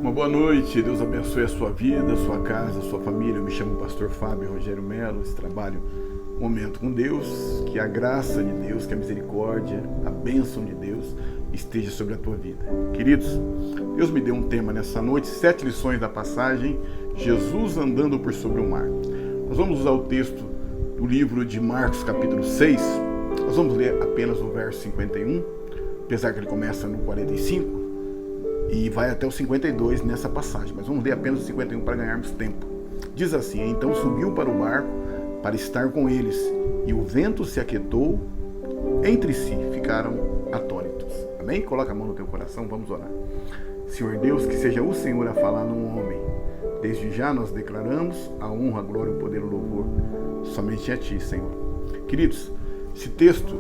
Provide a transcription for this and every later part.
Uma boa noite, Deus abençoe a sua vida, a sua casa, a sua família. Eu me chamo Pastor Fábio Rogério Melo, esse trabalho Momento com Deus, que a graça de Deus, que a misericórdia, a bênção de Deus esteja sobre a tua vida. Queridos, Deus me deu um tema nessa noite, 7 lições da passagem, Jesus andando por sobre o mar. Nós vamos usar o texto do livro de Marcos, capítulo 6, nós vamos ler apenas o verso 51, apesar que ele começa no 45, e vai até o 52 nessa passagem, mas vamos ler apenas o 51 para ganharmos tempo. Diz assim: então subiu para o barco para estar com eles, e o vento se aquietou, entre si ficaram atônitos. Amém? Coloca a mão no teu coração, vamos orar. Senhor Deus, que seja o Senhor a falar num homem. Desde já nós declaramos a honra, a glória, o poder e o louvor somente a Ti, Senhor. Queridos, esse texto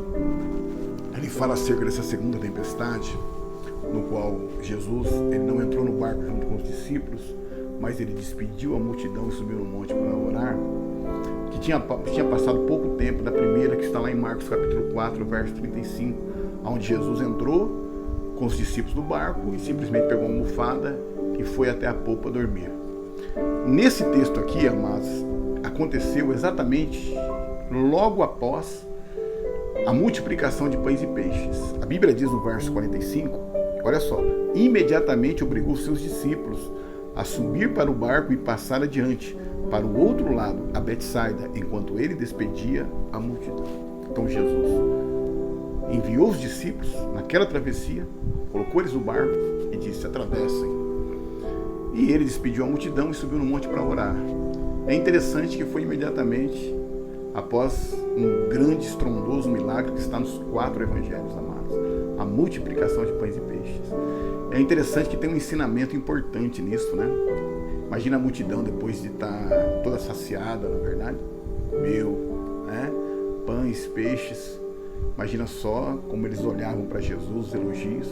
ele fala acerca dessa segunda tempestade, no qual Jesus ele não entrou no barco junto com os discípulos, mas ele despediu a multidão e subiu no monte para orar, que tinha passado pouco tempo da primeira, que está lá em Marcos capítulo 4, verso 35, onde Jesus entrou com os discípulos no barco e simplesmente pegou uma almofada e foi até a popa dormir. Nesse texto aqui, amados, aconteceu exatamente logo após a multiplicação de pães e peixes. A Bíblia diz no verso 45, olha só, imediatamente obrigou seus discípulos a subir para o barco e passar adiante, para o outro lado, a Betsaida, enquanto ele despedia a multidão. Então Jesus enviou os discípulos naquela travessia, colocou eles no barco e disse: atravessem. E ele despediu a multidão e subiu no monte para orar. É interessante que foi imediatamente após um grande, estrondoso milagre que está nos 4 evangelhos, amados. A multiplicação de pães e peixes. É interessante que tem um ensinamento importante nisso, né? Imagina a multidão depois de estar toda saciada, na verdade. Comeu, né? Pães, peixes. Imagina só como eles olhavam para Jesus, os elogios.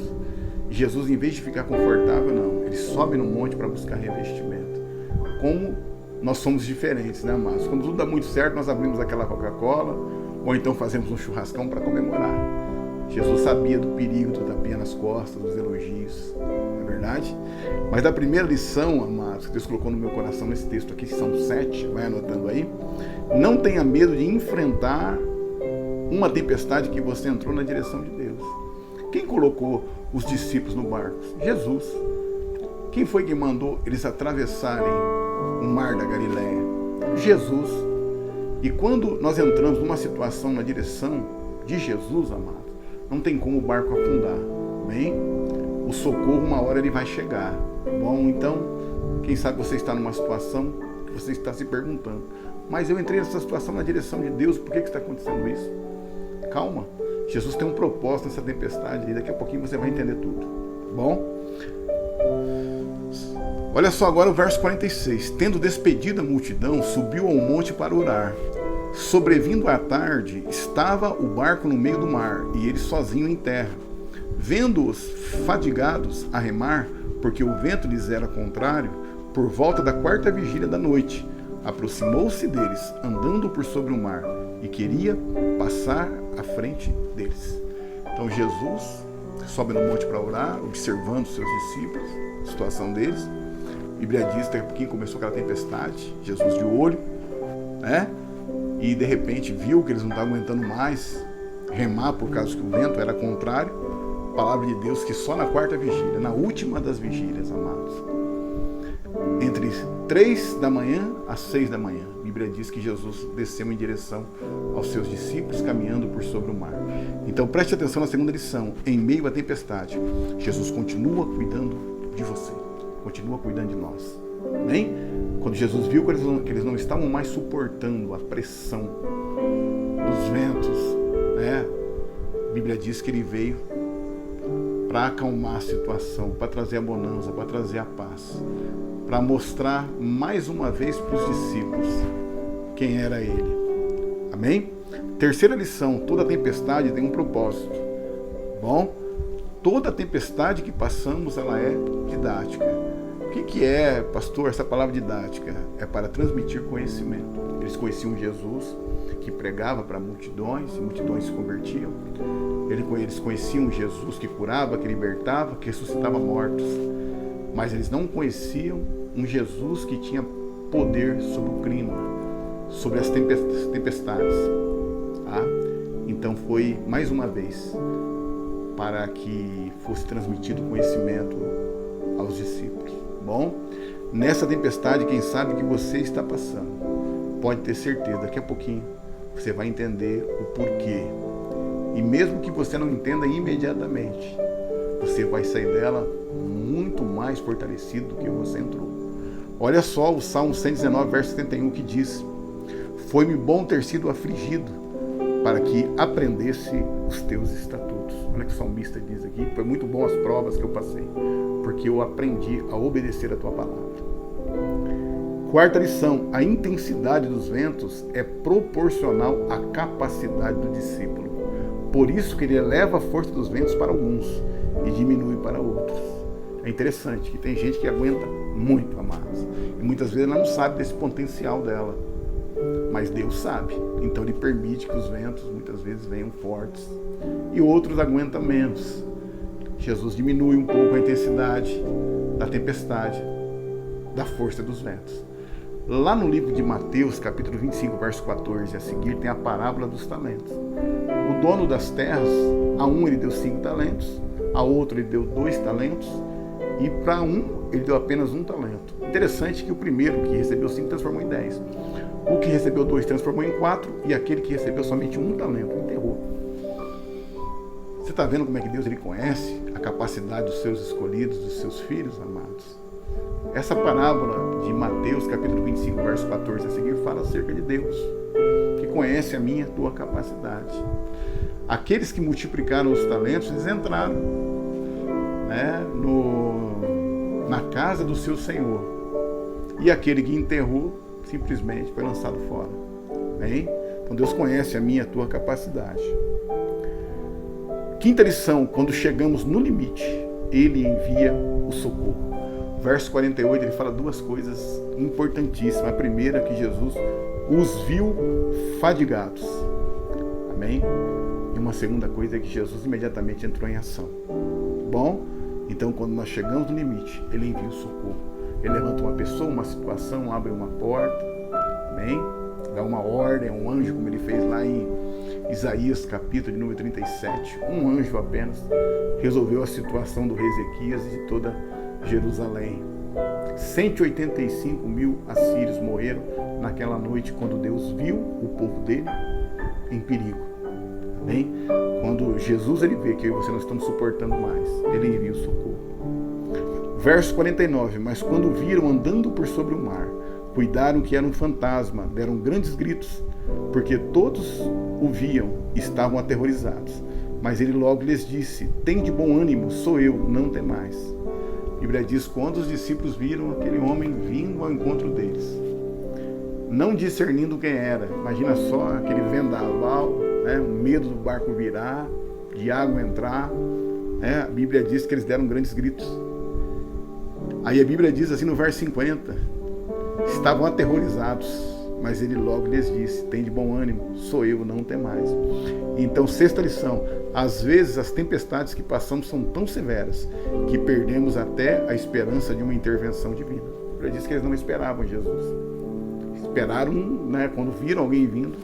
E Jesus, em vez de ficar confortável, não. Ele sobe no monte para buscar revestimento. Como nós somos diferentes, né, amados? Quando tudo dá muito certo, nós abrimos aquela Coca-Cola, ou então fazemos um churrascão para comemorar. Jesus sabia do perigo do tapinha nas costas, dos elogios, não é verdade? Mas da primeira lição, amados, que Deus colocou no meu coração nesse texto aqui, que são 7, vai anotando aí, não tenha medo de enfrentar uma tempestade que você entrou na direção de Deus. Quem colocou os discípulos no barco? Jesus. Quem foi que mandou eles atravessarem o mar da Galileia? Jesus. E quando nós entramos numa situação na direção de Jesus, amados, não tem como o barco afundar, bem? O socorro, uma hora ele vai chegar, bom? Então, quem sabe você está numa situação que você está se perguntando: mas eu entrei nessa situação na direção de Deus, por que está acontecendo isso? Calma, Jesus tem um propósito nessa tempestade e daqui a pouquinho você vai entender tudo, bom? Olha só agora o verso 46. Tendo despedido a multidão, subiu ao monte para orar. Sobrevindo à tarde, estava o barco no meio do mar, e ele sozinho em terra. Vendo-os fadigados a remar, porque o vento lhes era contrário, por volta da 4ª vigília da noite, aproximou-se deles, andando por sobre o mar, e queria passar à frente deles. Então Jesus sobe no monte para orar, observando os seus discípulos, a situação deles. A Bíblia diz que daqui a pouquinho começou aquela tempestade, Jesus de olho, né? E de repente viu que eles não estavam aguentando mais remar por causa que o vento era contrário. A palavra de Deus que só na 4ª vigília, na última das vigílias, amados, entre 3 da manhã às 6 da manhã, a Bíblia diz que Jesus desceu em direção aos seus discípulos, caminhando por sobre o mar. Então preste atenção na segunda lição. Em meio à tempestade, Jesus continua cuidando de você, continua cuidando de nós. Amém? Quando Jesus viu que eles não estavam mais suportando a pressão dos ventos, né? A Bíblia diz que ele veio para acalmar a situação, para trazer a bonança, para trazer a paz, para mostrar mais uma vez para os discípulos quem era ele. Amém? Terceira lição: toda tempestade tem um propósito. Bom, toda tempestade que passamos, ela é didática. O que é, pastor, essa palavra didática? É para transmitir conhecimento. Eles conheciam Jesus, que pregava para multidões, e multidões se convertiam. Eles conheciam Jesus, que curava, que libertava, que ressuscitava mortos. mas eles não conheciam um Jesus que tinha poder sobre o clima, sobre as tempestades. Tá? Então foi mais uma vez para que fosse transmitido conhecimento aos discípulos. Bom, nessa tempestade, quem sabe que você está passando, pode ter certeza, daqui a pouquinho você vai entender o porquê. E mesmo que você não entenda imediatamente, você vai sair dela muito mais fortalecido do que você entrou. Olha só o Salmo 119, verso 71, que diz: foi-me bom ter sido afligido, para que aprendesse os teus estatutos. Olha o que o salmista diz aqui: foi muito bom as provas que eu passei, porque eu aprendi a obedecer a tua palavra. Quarta lição: a intensidade dos ventos é proporcional à capacidade do discípulo. Por isso que ele eleva a força dos ventos para alguns e diminui para outros. É interessante que tem gente que aguenta muito, amados, e muitas vezes ela não sabe desse potencial dela, mas Deus sabe. Então ele permite que os ventos muitas vezes venham fortes e outros aguentam menos. Jesus diminui um pouco a intensidade da tempestade, da força dos ventos. Lá no livro de Mateus, capítulo 25, verso 14, a seguir, tem a parábola dos talentos. O dono das terras, a um ele deu 5 talentos, a outro ele deu 2 talentos, e para um ele deu apenas 1 talento. Interessante que o primeiro, que recebeu 5, transformou em 10. O que recebeu 2 transformou em 4, e aquele que recebeu somente 1 talento enterrou. Você está vendo como é que Deus ele conhece a capacidade dos seus escolhidos, dos seus filhos amados? Essa parábola de Mateus, capítulo 25, verso 14 a seguir, fala acerca de Deus, que conhece a minha e a tua capacidade. Aqueles que multiplicaram os talentos, eles entraram, né, na casa do seu Senhor. E aquele que enterrou, simplesmente foi lançado fora. Bem? Então Deus conhece a minha e a tua capacidade. Quinta lição: quando chegamos no limite, Ele envia o socorro. Verso 48, ele fala 2 coisas importantíssimas. A primeira é que Jesus os viu fadigados. Amém? E uma segunda coisa é que Jesus imediatamente entrou em ação. Bom, então quando nós chegamos no limite, ele envia o socorro. Ele levanta uma pessoa, uma situação, abre uma porta. Amém? Dá uma ordem, um anjo, como ele fez lá em Isaías, capítulo de número 37. Um anjo apenas resolveu a situação do rei Ezequias e de toda Jerusalém. 185 mil assírios morreram naquela noite quando Deus viu o povo dele em perigo. Amém? Quando Jesus ele vê que eu e você não estamos suportando mais, ele envia o socorro. Verso 49: mas quando viram andando por sobre o mar, cuidaram que era um fantasma, deram grandes gritos, porque todos o viam e estavam aterrorizados. Mas ele logo lhes disse: tende bom ânimo, sou eu, não temais. A Bíblia diz: quando os discípulos viram aquele homem vindo ao encontro deles, não discernindo quem era, imagina só aquele vendaval, né, o medo do barco virar, de água entrar, né, a Bíblia diz que eles deram grandes gritos. Aí a Bíblia diz assim no verso 50, estavam aterrorizados, mas ele logo lhes disse: tem de bom ânimo, sou eu, não temais. Então, sexta lição: às vezes as tempestades que passamos são tão severas que perdemos até a esperança de uma intervenção divina. Ele disse que eles não esperavam Jesus. Esperaram, né, quando viram alguém vindo,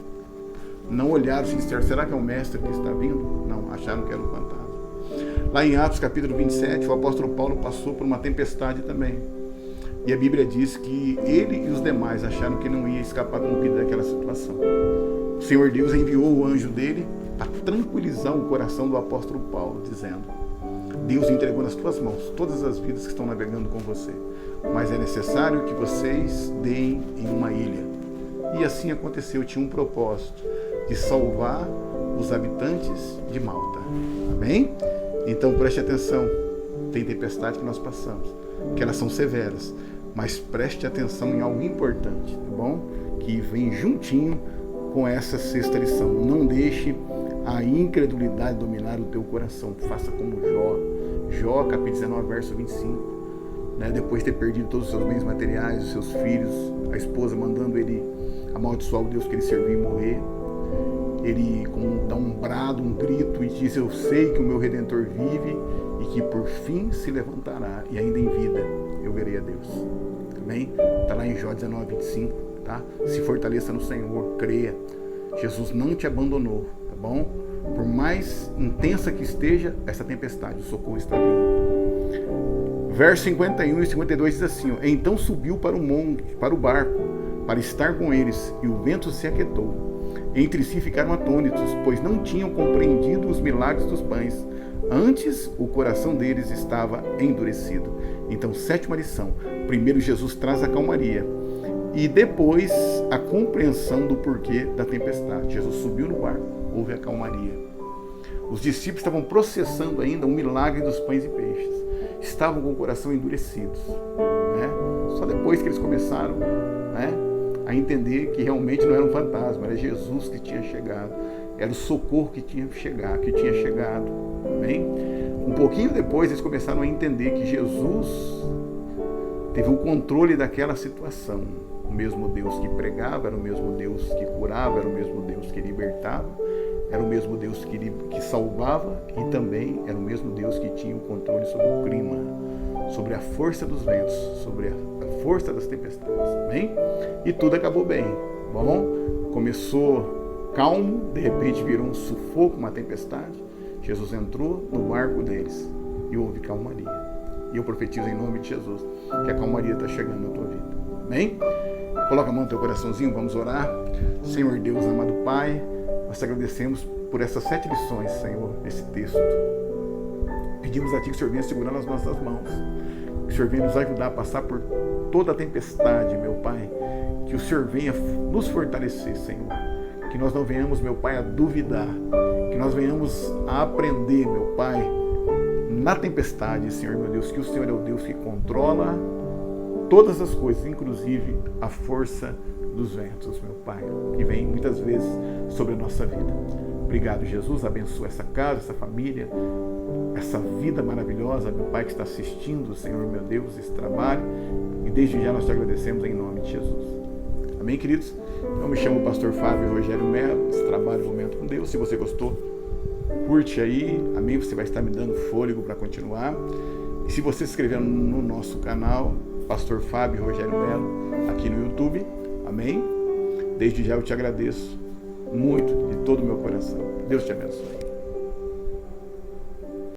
não olharam e disseram: será que é o mestre que está vindo? Não, acharam que era um fantasma. Lá em Atos capítulo 27, o apóstolo Paulo passou por uma tempestade também. E a Bíblia diz que ele e os demais acharam que não ia escapar com vida daquela situação. O Senhor Deus enviou o anjo dele para tranquilizar o coração do apóstolo Paulo, dizendo: Deus entregou nas tuas mãos todas as vidas que estão navegando com você, mas é necessário que vocês deem em uma ilha. E assim aconteceu, tinha um propósito de salvar os habitantes de Malta. Amém? Então preste atenção, tem tempestade que nós passamos, que elas são severas, mas preste atenção em algo importante, tá bom? Que vem juntinho com essa sexta lição. Não deixe a incredulidade dominar o teu coração. Faça como Jó. Jó, capítulo 19, verso 25. Né? Depois de ter perdido todos os seus bens materiais, os seus filhos, a esposa mandando ele amaldiçoar o Deus que ele servia e morrer. Ele dá um brado, um grito e diz: eu sei que o meu Redentor vive e que por fim se levantará, e ainda em vida Deus. Amém? Está lá em Jó 19:25, tá? Se fortaleça no Senhor, creia. Jesus não te abandonou, tá bom? Por mais intensa que esteja essa tempestade, o socorro está vindo. Verso 51 e 52 diz assim, ó, então subiu para o monte, para o barco, para estar com eles, e o vento se aquietou. Entre si ficaram atônitos, pois não tinham compreendido os milagres dos pães. Antes, o coração deles estava endurecido. Então, sétima lição. Primeiro, Jesus traz a calmaria. E depois, a compreensão do porquê da tempestade. Jesus subiu no barco, houve a calmaria. Os discípulos estavam processando ainda o milagre dos pães e peixes. Estavam com o coração endurecidos. Né? Só depois que eles começaram, né, a entender que realmente não era um fantasma, era Jesus que tinha chegado. Era o socorro que tinha chegado. Amém? Um pouquinho depois eles começaram a entender que Jesus teve o controle daquela situação. O mesmo Deus que pregava, era o mesmo Deus que curava, era o mesmo Deus que libertava, era o mesmo Deus que salvava e também era o mesmo Deus que tinha o controle sobre o clima, sobre a força dos ventos, sobre a força das tempestades. Amém? E tudo acabou bem. Bom, começou calmo, de repente virou um sufoco, uma tempestade. Jesus entrou no barco deles e houve calmaria. E eu profetizo em nome de Jesus que a calmaria está chegando na tua vida. Amém? Coloca a mão no teu coraçãozinho, vamos orar. Senhor Deus, amado Pai, nós te agradecemos por essas 7 lições, Senhor, desse texto. Pedimos a Ti que o Senhor venha segurar nas nossas mãos, que o Senhor venha nos ajudar a passar por toda a tempestade, meu Pai, que o Senhor venha nos fortalecer, Senhor, que nós não venhamos, meu Pai, a duvidar, que nós venhamos a aprender, meu Pai, na tempestade, Senhor, meu Deus, que o Senhor é o Deus que controla todas as coisas, inclusive a força dos ventos, meu Pai, que vem muitas vezes sobre a nossa vida. Obrigado, Jesus, abençoa essa casa, essa família, essa vida maravilhosa, meu Pai, que está assistindo, Senhor, meu Deus, esse trabalho, e desde já nós te agradecemos em nome de Jesus. Amém, queridos? Eu me chamo o pastor Fábio Rogério Melo, esse trabalho Momento com Deus. Se você gostou, curte aí, amém? Você vai estar me dando fôlego para continuar. E se você se inscrever no nosso canal, Pastor Fábio Rogério Melo, aqui no YouTube, amém? Desde já eu te agradeço muito, de todo o meu coração. Deus te abençoe.